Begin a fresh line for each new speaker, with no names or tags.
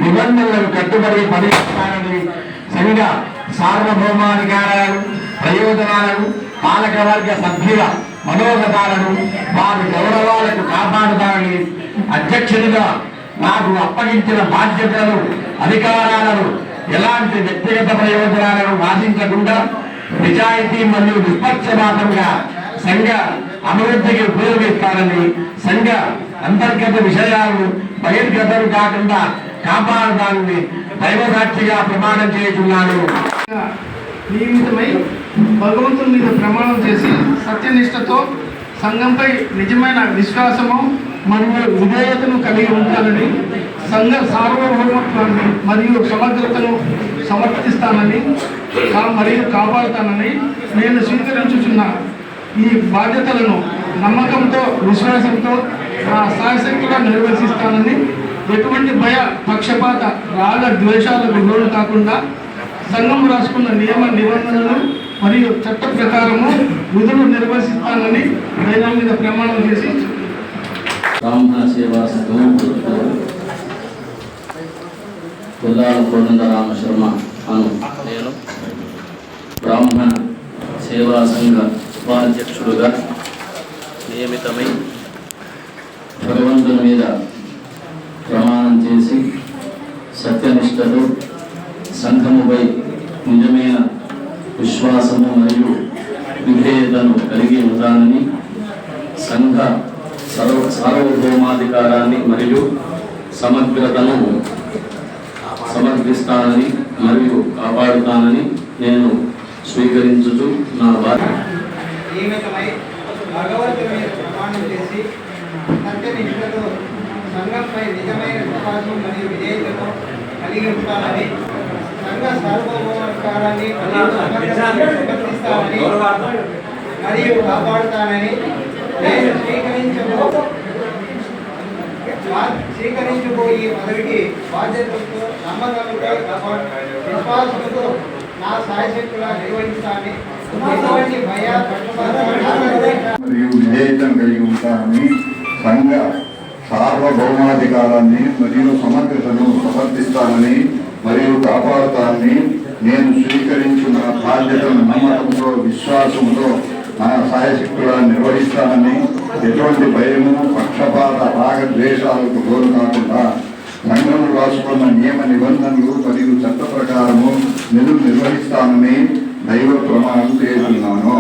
నిబంధనలకు కట్టుబడి పనిచేస్తానని సంఘ సార్వభౌమాధికారాలను ప్రయోజనాలను పాలకవర్గ సభ్యుల మనోగతాలను వారి గౌరవాలకు కాపాడుతానని అధ్యక్షుడిగా నాకు అప్పగించిన బాధ్యతలను అధికారాలను ఎలాంటి వ్యక్తిగత ప్రయోజనాలను ఆశించకుండా నిజాయితీ మరియు నిష్పక్షపాతంగా సంఘ అభివృద్ధికి ఉపయోగిస్తానని సంఘ అంతర్గత విషయాలను బహిర్గతం కాకుండా కాపాడడాన్ని దైవసాక్షిగా ప్రమాణం చేస్తున్నాను.
నియమితమై భగవంతుని మీద ప్రమాణం చేసి సత్యనిష్టతో సంఘంపై నిజమైన విశ్వాసము మరియు విధేయతను కలిగి ఉంటానని సంఘ సార్వభౌమత్వాన్ని మరియు సమగ్రతను సమర్థిస్తానని మరియు కాపాడుతానని నేను స్వీకరించుచున్న ఈ బాధ్యతలను నమ్మకంతో విశ్వాసంతో నా శాయశక్తిగా నిర్వహిస్తానని ఎటువంటి భయ పక్షపాత రాగ ద్వేషాలకు లోను కాకుండా సంఘం రాసుకున్న నియమ నిబంధనలు మరియు చట్ట ప్రకారము విధులు నిర్వహిస్తానని దైవం మీద ప్రమాణం చేసి
బ్రాహ్మణ సేవా సంఘం పుల్లాల కోదండరామ శర్మ అను నేను బ్రాహ్మణ సేవా సంఘ ఉపాధ్యక్షుడుగా నియమితమై భగవంతుని మీద ప్రమాణం చేసి సత్యనిష్టతో సంఘముపై నిజమైన విశ్వాసము మరియు విధేయతను కలిగి ఉంటానని సంఘ సార్వభౌమాధికారాన్ని మరియు సమగ్రతను సమర్థిస్తానని మరియు కాపాడుతానని నేను స్వీకరించుచు నా బాధ్యత
సంఘంపై నిజమైన విశ్వాసం మరియు విధేయతను కలిగి ఉంటానని సంఘ సార్వభౌమాధికారాన్ని సమర్థిస్తానని మరియు కాపాడుతానని నేను స్వీకరించబోయే పదవికి బాధ్యతలతో నమ్మకంతో విశ్వాసంతో నా సాయశక్తులా నిర్వహిస్తానని ఎటువంటి భయ
మరియు విధేయతను కలిగి ఉంటానని సంఘ సార్వభౌమాధికారాన్ని మరియు సమగ్రతను సమర్థిస్తానని మరియు కాపాడుతానని నేను స్వీకరించిన బాధ్యతను నమ్మకంతో విశ్వాసంతో నా సాయశక్తులా నిర్వహిస్తానని ఎటువంటి భయము పక్షపాత రాగద్వేషాలకు లోను కాకుండా సంఘం రాసుకున్న నియమ నిబంధనలు మరియు చట్ట ప్రకారము నిధులు నిర్వహిస్తానని దైవ ప్రమాణం చేస్తున్నాను.